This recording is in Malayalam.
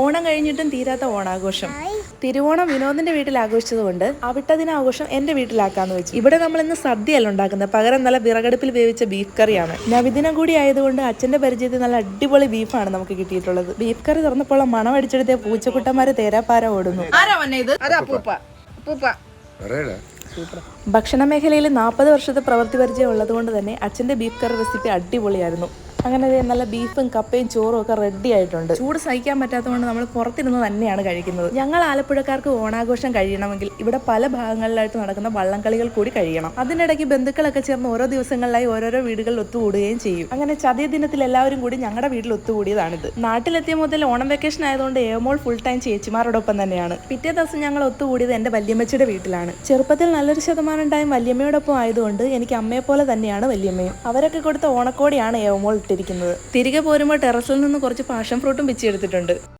ഓണം കഴിഞ്ഞിട്ടും തീരാത്ത ഓണാഘോഷം. തിരുവോണം വിനോദിന്റെ വീട്ടിൽ ആഘോഷിച്ചതുകൊണ്ട് അവിട്ടദിന ആഘോഷം എന്റെ വീട്ടിലാക്കാന്ന് വെച്ചു. ഇവിടെ നമ്മൾ ഇന്ന് സദ്യയല്ല ഉണ്ടാക്കുന്നത്, പകരം നല്ല വിറകടുപ്പിൽ വേവിച്ച ബീഫ് കറിയാണ്. നബിദിനം കൂടി ആയതുകൊണ്ട് അച്ഛന്റെ പരിചയത്തിൽ നല്ല അടിപൊളി ബീഫാണ് നമുക്ക് കിട്ടിയിട്ടുള്ളത്. ബീഫ് കറി തുറന്നപ്പോൾ മണം അടിച്ചെടുത്ത പൂച്ചക്കുട്ടന്മാര് തേരാപ്പാര ഓടുന്നു. ഭക്ഷണ മേഖലയിൽ 40 വർഷത്തെ പ്രവൃത്തി പരിചയം ഉള്ളത് കൊണ്ട് തന്നെ അച്ഛന്റെ ബീഫ് കറി റെസിപ്പി അടിപൊളിയായിരുന്നു. അങ്ങനെ നല്ല ബീഫും കപ്പയും ചോറും ഒക്കെ റെഡി ആയിട്ടുണ്ട്. ചൂട് സഹിക്കാൻ പറ്റാത്തതുകൊണ്ട് നമ്മൾ പുറത്തിരുന്ന് തന്നെയാണ് കഴിക്കുന്നത്. ഞങ്ങൾ ആലപ്പുഴക്കാർക്ക് ഓണാഘോഷം കഴിയണമെങ്കിൽ ഇവിടെ പല ഭാഗങ്ങളിലായിട്ട് നടക്കുന്ന വള്ളംകളികൾ കൂടി കഴിയണം. അതിനിടയ്ക്ക് ബന്ധുക്കളൊക്കെ ചേർന്ന് ഓരോ ദിവസങ്ങളിലായി ഓരോരോ വീടുകളിൽ ഒത്തുകൂടുകയും ചെയ്യും. അങ്ങനെ ചതയ ദിനത്തിൽ എല്ലാവരും കൂടി ഞങ്ങളുടെ വീട്ടിൽ ഒത്തുകൂടിയതാണിത്. നാട്ടിലെത്തിയ മുതൽ ഓണം വെക്കേഷൻ ആയതുകൊണ്ട് ഏമോൾ ഫുൾ ടൈം ചേച്ചിമാരോടൊപ്പം തന്നെയാണ്. പിറ്റേ ദിവസം ഞങ്ങൾ ഒത്തുകൂടിയത് എന്റെ വല്യമ്മച്ചിയുടെ വീട്ടിലാണ്. ചെറുപ്പത്തിൽ നല്ലൊരു ശതമാനം ടൈം വല്യമ്മയോടൊപ്പം ആയതുകൊണ്ട് എനിക്ക് അമ്മയെ പോലെ തന്നെയാണ് വല്യമ്മയും. അവരൊക്കെ കൊടുത്ത ഓണക്കോടിയാണ് ഏമോൾ ഇട്ടിരിക്കുന്നത്. തിരികെ പോരുമ്പോൾ ടെറസിൽ നിന്ന് കുറച്ച് പാഷൻ ഫ്രൂട്ടും പിച്ചെടുത്തിട്ടുണ്ട്.